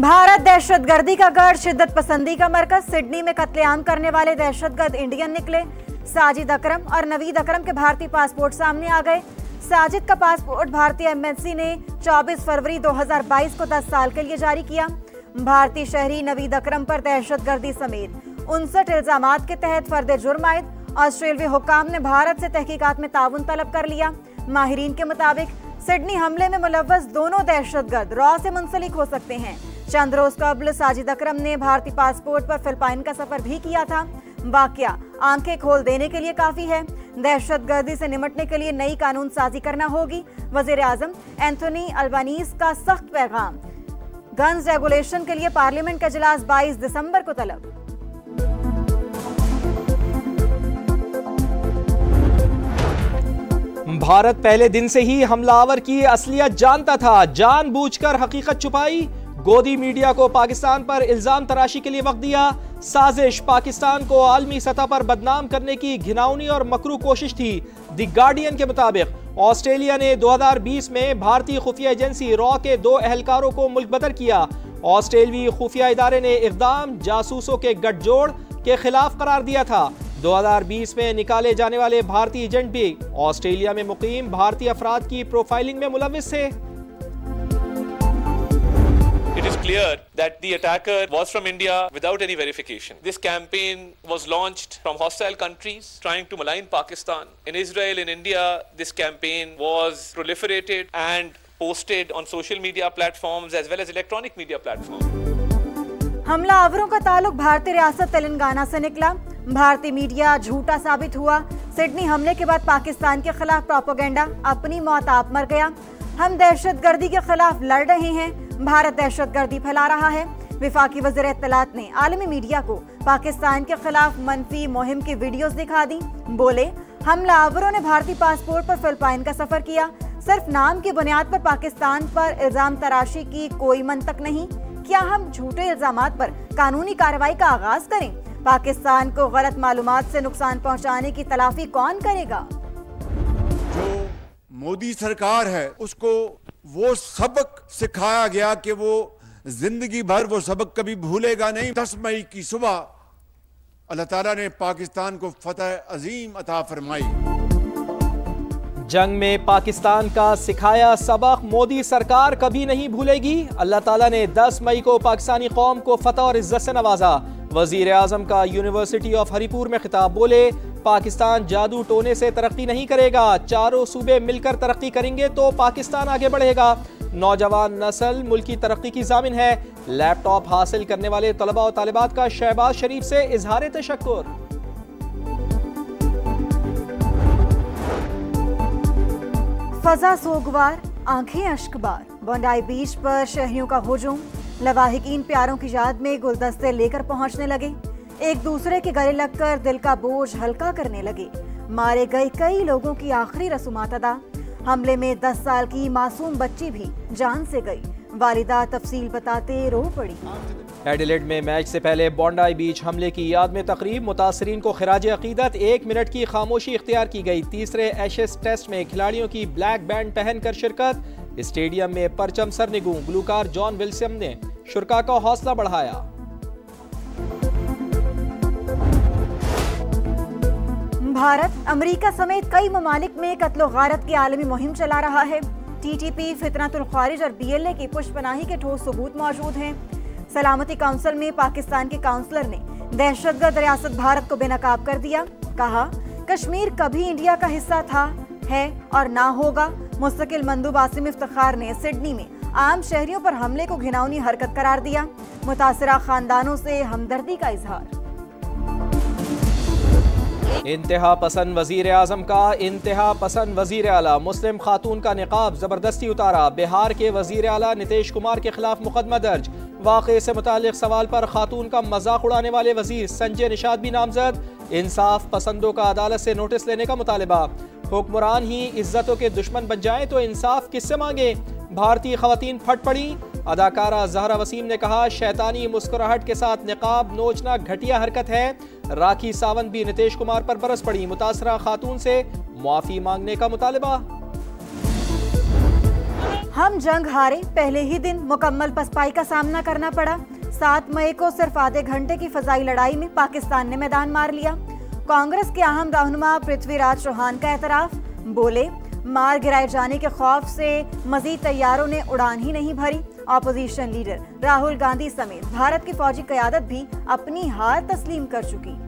भारत दहशतगर्दी का गढ़, शिद्दत पसंदी का मरकज। सिडनी में कत्लेआम करने वाले दहशतगर्द इंडियन निकले। साजिद अकरम और नवीद अकरम के भारतीय पासपोर्ट सामने आ गए। साजिद का पासपोर्ट भारतीय एम्बेसी ने 24 फरवरी 2022 को 10 साल के लिए जारी किया। भारतीय शहरी नवीद अकरम पर दहशतगर्दी समेत 59 इल्जामात के तहत फर्द जुर्म आयद। ऑस्ट्रेलियाई हुक्काम ने भारत से तहकीकात में ताउन तलब कर लिया। माहिरीन के मुताबिक सिडनी हमले में मुलव्वस दोनों दहशतगर्द रॉ से मुंसलिक हो सकते हैं। चंद रोज कबल साजिद अकरम ने भारतीय पासपोर्ट पर फिलिपाइन का सफर भी किया था। वाकया आंखें खोल देने के लिए काफी है। दहशतगर्दी से निपटने के लिए नई कानून साजी करना होगी। वजीर आजम एंथोनी अल्बानीज का सख्त पैगाम। गन्स रेगुलेशन के लिए पार्लियामेंट का इजलास 22 दिसंबर को तलब। भारत पहले दिन से ही हमलावर की असलियत जानता था, जानबूझकर हकीकत छुपाई। गोदी मीडिया को पाकिस्तान पर इल्जाम तराशी के लिए वक्त दिया। साजिश पाकिस्तान को आलमी सतह पर बदनाम करने की घिनौनी और मकरू कोशिश थी। द गार्डियन के मुताबिक ऑस्ट्रेलिया ने 2020 में भारतीय खुफिया एजेंसी रॉ के 2 एहलकारों को मुल्क बदर किया। ऑस्ट्रेलियाई खुफिया इदारे ने इक़दाम जासूसों के गठजोड़ के खिलाफ करार दिया था। 2020 में निकाले जाने वाले भारतीय एजेंट भी ऑस्ट्रेलिया में मुकीम भारतीय अफराद की प्रोफाइलिंग में मुलव्विस थे। It is clear that the attacker was from India without any verification. This campaign was launched from hostile countries trying to malign Pakistan. In Israel, in India, this campaign was proliferated and posted on social media platforms as well as electronic media platforms. हमलावरों का ताल्लुक भारतीय रियासत तेलंगाना से निकला। भारतीय media झूठा साबित हुआ। सिडनी हमले के बाद पाकिस्तान के खिलाफ प्रोपेगेंडा अपनी मौत आप मर गया। हम दहशतगर्दी के खिलाफ लड़ रहे हैं, भारत दहशतगर्दी फैला रहा है। विफाकी वज़ीर इत्तलात ने आलमी मीडिया को पाकिस्तान के खिलाफ मनफी मुहिम की वीडियोस दिखा दी। बोले, हमलावरों ने भारतीय पासपोर्ट पर फिलिपाइन का सफर किया। सिर्फ नाम की बुनियाद पर पाकिस्तान पर इल्जाम तराशी की कोई मंतक नहीं। क्या हम झूठे इल्जामात पर कानूनी कार्रवाई का आगाज करें? पाकिस्तान को गलत मालूमात से नुकसान पहुंचाने की तलाफी कौन करेगा? जो मोदी सरकार है उसको वो सबक सिखाया गया कि वो जिंदगी भर वो सबक कभी भूलेगा नहीं। 10 मई की सुबह अल्लाह ताला ने पाकिस्तान को फतह अजीम अता फरमाई। जंग में पाकिस्तान का सिखाया सबक मोदी सरकार कभी नहीं भूलेगी। अल्लाह ताला ने 10 मई को पाकिस्तानी कौम को फतह और इज्जत से नवाजा। वजीर आजम का यूनिवर्सिटी ऑफ हरिपुर में खिताब। बोले, पाकिस्तान जादू टोने से तरक्की नहीं करेगा, चारों सूबे मिलकर तरक्की करेंगे तो पाकिस्तान आगे बढ़ेगा। नौजवान नस्ल मुल्क की तरक्की की जामिन है। लैपटॉप हासिल करने वाले तलबा और तालिबात का शहबाज शरीफ से इजहार तशक्कुर। फजा सोगवार, आंखें अश्कबार। बोंडाई बीच पर शहरियों का हुजूम। लवाहिकीन प्यारों की याद में गुलदस्ते लेकर पहुंचने लगे। एक दूसरे के गले लगकर दिल का बोझ हल्का करने लगे। मारे गए कई लोगों की आखिरी रसूमात अदा। हमले में 10 साल की मासूम बच्ची भी जान से गई। वालिदा तफसील बताते रो पड़ी। एडिलेड में मैच से पहले बोंडाई बीच हमले की याद में तकरीब। मुतासरीन को खिराज अकीदत 1 मिनट की खामोशी इख्तियार की गई। तीसरे एशेज टेस्ट में खिलाड़ियों की ब्लैक बैंड पहनकर शिरकत। स्टेडियम में परचम सरनिगू। गुलकार जॉन विल्सन ने शुरका का हौसला बढ़ाया। भारत अमेरिका समेत कई ममालिक में कत्लो गारत की आलमी मुहिम चला रहा है। टीटीपी, फितनतुल खारिज और बीएलए की पुष्पनाही के ठोस सबूत मौजूद हैं। सलामती काउंसिल में पाकिस्तान के काउंसलर ने दहशतगर्द रियासत भारत को बेनकाब कर दिया। कहा, कश्मीर कभी इंडिया का हिस्सा था, है और ना होगा। मुस्तकिल मंदूब आसिम इफ्तिखार ने सिडनी में आम शहरियों पर हमले को घिनौनी हरकत करार दिया। मुतासिरा खानदानों से हमदर्दी का इजहार। इंतहा पसंद वजीर आजम का इंतहा पसंद वजीर आला। मुस्लिम खातून का निकाब जबरदस्ती उतारा। बिहार के वजीर आला नीतीश कुमार के खिलाफ मुकदमा दर्ज। वाक़े से मुतालिक सवाल पर खातून का मजाक उड़ाने वाले वजीर संजय निषाद भी नामजद। इंसाफ पसंदों का अदालत से नोटिस लेने का मुतालबा। हुक्मरान ही इज्जतों के दुश्मन बन जाएं तो इंसाफ किससे मांगे? भारतीय खवातीन फट पड़ी। अदाकारा जहरा वसीम ने कहा, शैतानी मुस्कुराहट के साथ निकाब नोचना घटिया हरकत है। राखी सावंत भी नीतीश कुमार पर बरस पड़ी। मुतासरा खातून से मुआफी मांगने का मुतालबा। हम जंग हारे, पहले ही दिन मुकम्मल पसपाई का सामना करना पड़ा। 7 मई को सिर्फ आधे घंटे की फजाई लड़ाई में पाकिस्तान ने मैदान मार लिया। कांग्रेस के अहम रहनुमा पृथ्वीराज चौहान का एतराफ, बोले मार गिराए जाने के खौफ से मजीद तैयारों ने उड़ान ही नहीं भरी। ऑपोजिशन लीडर राहुल गांधी समेत भारत की फौजी क़यादत भी अपनी हार तस्लीम कर चुकी।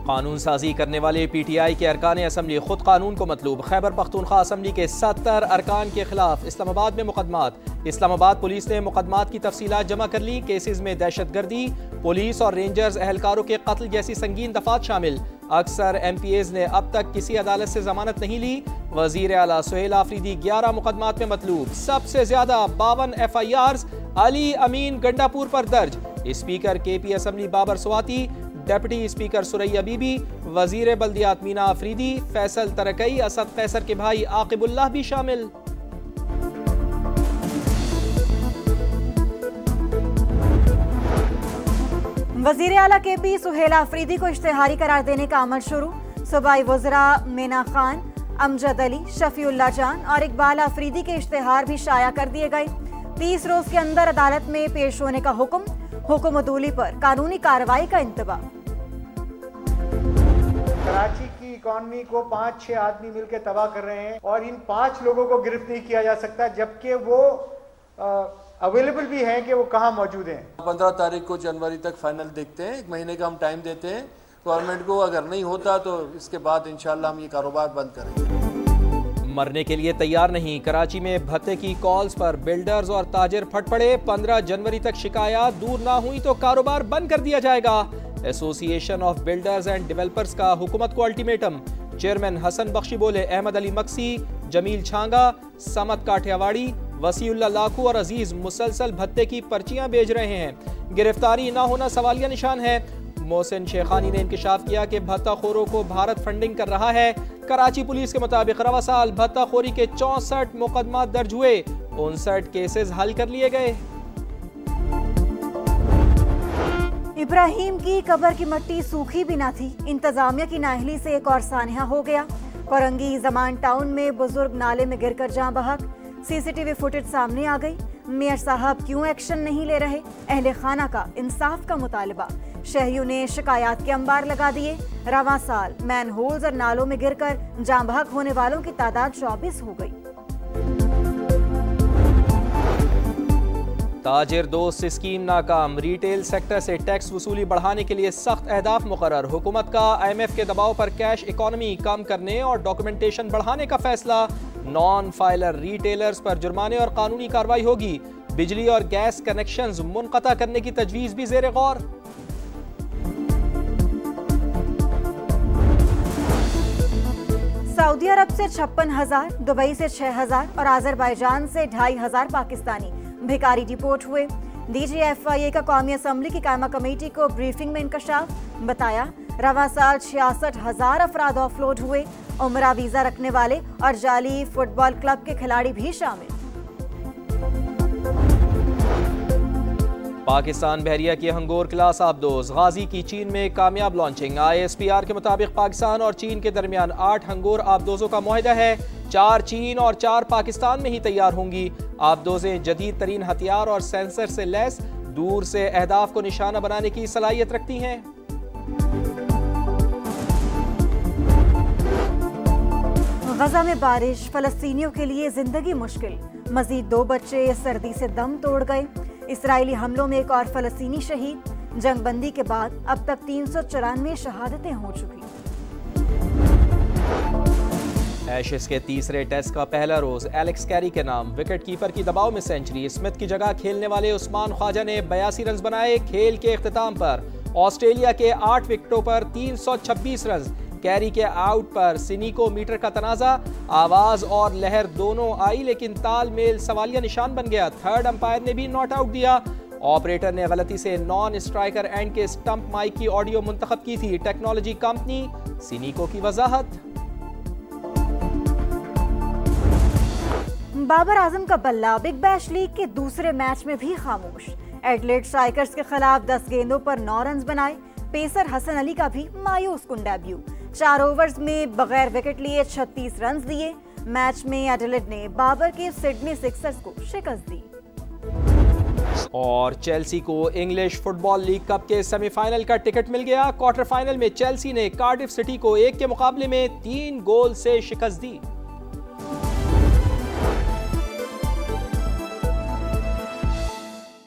कानून साजी करने वाले PTI के अरकान असम्बली खुद कानून को मतलूब। खैबर पख्तूनख्वा असम्बली के 70 अरकान के खिलाफ इस्लामाबाद में मुकदमात। इस्लामाबाद पुलिस ने मुकदमात की तफसीलात जमा कर ली। केसेस में दहशतगर्दी, पुलिस और रेंजर्स एहलकारों के कत्ल जैसी संगीन दफात शामिल। अक्सर MPAs ने अब तक किसी अदालत से जमानत नहीं ली। वजीर आला सुहेल आफरीदी 11 मुकदमात में मतलूब। सबसे ज्यादा 52 FIRs अली अमीन गंडापुर पर दर्ज। Speaker KP assembly Babar Swati, deputy speaker Suraiya Bibi, वजीर बल्दियात मीना आफरीदी, फैसल तरकई, असद कैसर के भाई आकिबुल्लाह भी शामिल। वजीर आला KP सुहेल आफरीदी को इश्तेहारी करार देने का अमल शुरू। सूबाई वज़रा मेना खान, अमजद अली, शफीउल्लाह जान और इकबाल आफरीदी के इश्तेहार भी शाया कर दिए गए। 30 रोज के अंदर अदालत में पेश होने का हुक्म अदूली पर कानूनी कार्रवाई का इंतबाह। कराची की इकॉनमी को 5-6 आदमी मिलकर तबाह कर रहे हैं और इन 5 लोगों को गिरफ्त नहीं किया जा सकता, जबकि वो अवेलेबल भी हैं कि वो कहाँ मौजूद हैं। 15 तारीख को जनवरी तक फाइनल देखते हैं, 1 महीने का हम टाइम देते हैं गवर्नमेंट को। अगर नहीं होता तो इसके बाद इंशाल्लाह हम ये कारोबार बंद करेंगे। मरने के लिए तैयार नहीं। कराची में भत्ते की कॉल्स पर बिल्डर्स और ताजिर फट पड़े। 15 जनवरी तक शिकायत दूर ना हुई तो कारोबार बंद कर दिया जाएगा। Association of builders and developers का हुकूमत को अल्टीमेटम। चेयरमैन हसन बख्शी बोले अहमद अली मक्सी, जमील छांगा, समत काठियावाड़ी, वसीउल्लाह लाखू और अजीज मुसलसल भत्ते की पर्चियां भेज रहे हैं। गिरफ्तारी ना होना सवालिया निशान है। मोहसिन शेखानी ने इंकशाफ किया कि भत्ताखोरों को भारत फंडिंग कर रहा है। कराची पुलिस के मुताबिक रवा साल भत्ताखोरी के 64 मुकदमात दर्ज हुए, 59 केसेस हल कर लिए गए। इब्राहिम की कब्र की मिट्टी सूखी भी ना थी। इंतजामिया की नाअहली से एक और सानहा हो गया। कोरंगी जमान टाउन में बुजुर्ग नाले में गिरकर जाँ बहक। CCTV फुटेज सामने आ गई। मेयर साहब क्यों एक्शन नहीं ले रहे? अहले खाना का इंसाफ का मुतालबा। शहरियों ने शिकायत के अंबार लगा दिए। रवां साल मैन होल्स और नालों में गिरकर जाँ बहक होने वालों की तादाद 24 हो गई। ताजिर दोस्त स्कीम नाकाम। रिटेल सेक्टर से टैक्स वसूली बढ़ाने के लिए सख्त अहदाफ मुकर्रर। हुकूमत का IMF के दबाव पर कैश इकॉनमी कम करने और डॉक्यूमेंटेशन बढ़ाने का फैसला। नॉन फाइलर रिटेलर्स पर जुर्माने और कानूनी कार्रवाई होगी। बिजली और गैस कनेक्शंस मुनक़ता करने की तजवीज़ भी ज़ेरे गौर। सऊदी अरब से 56,000, दुबई से 6,000 और आज़रबाईजान से 2,500 पाकिस्तानी भिखारी डिपोर्ट हुए। DGFIA का कौमी असम्बली की कायमा कमेटी को ब्रीफिंग में इंकशाफ। बताया रवा साल 66,000 अफराद ऑफलोड हुए। उमरा वीजा रखने वाले और जाली फुटबॉल क्लब के खिलाड़ी भी शामिल। पाकिस्तान बहरिया की हंगोर क्लास आबदोज। गाजी की चीन में कामयाब लॉन्चिंग। ISPR के मुताबिक पाकिस्तान और चीन के दरमियान 8 हंगोर आबदोजों का मुआहदा है। 4 चीन और 4 पाकिस्तान में ही तैयार होंगी। आबदोजें जदीद तरीन हथियार और सेंसर से लैस दूर से अहदाफ को निशाना बनाने की सलाहियत रखती हैं। गजा में बारिश, फलस्तीनियों के लिए जिंदगी मुश्किल। मजीद 2 बच्चे सर्दी से दम तोड़ गए। इसराइली हमलों में एक और फलस्तीनी शहीद। जंगबंदी के बाद अब तक 394 शहादतें हो चुकी। एशेज के तीसरे टेस्ट का पहला रोज एलेक्स कैरी के नाम। विकेट कीपर की दबाव में सेंचुरी। स्मिथ की जगह खेलने वाले उस्मान ख्वाजा ने 82 रन बनाए। खेल के इख्तिताम पर ऑस्ट्रेलिया के 8 विकेटों पर 326 रन। कैरी के आउट पर सिनी को मीटर का तनाजा। आवाज और लहर दोनों आई, लेकिन तालमेल सवालिया निशान बन गया। थर्ड अंपायर ने भी नॉट आउट दिया। ऑपरेटर ने गलती से नॉन स्ट्राइकर एंड के स्टंप माइक की ऑडियो मुंतखब की थी। टेक्नोलॉजी कंपनी सिनीको की वजाहत। बाबर आजम का बल्ला बिग बैश लीग के दूसरे मैच में भी खामोश। एडलेड स्ट्राइकर्स के खिलाफ 10 गेंदों पर 9 रन बनाए। पेसर हसन अली का भी मायूस कुन डेब्यू। 4 ओवर्स में बगैर विकेट लिए 36 रन दिए। मैच में एडिलेड ने बाबर के सिडनी सिक्सर्स को शिकस्त दी। और चेल्सी को इंग्लिश फुटबॉल लीग कप के सेमीफाइनल का टिकट मिल गया। क्वार्टर फाइनल में चेल्सी ने कार्डिफ सिटी को 1 के मुकाबले में 3 गोल से शिकस्त दी।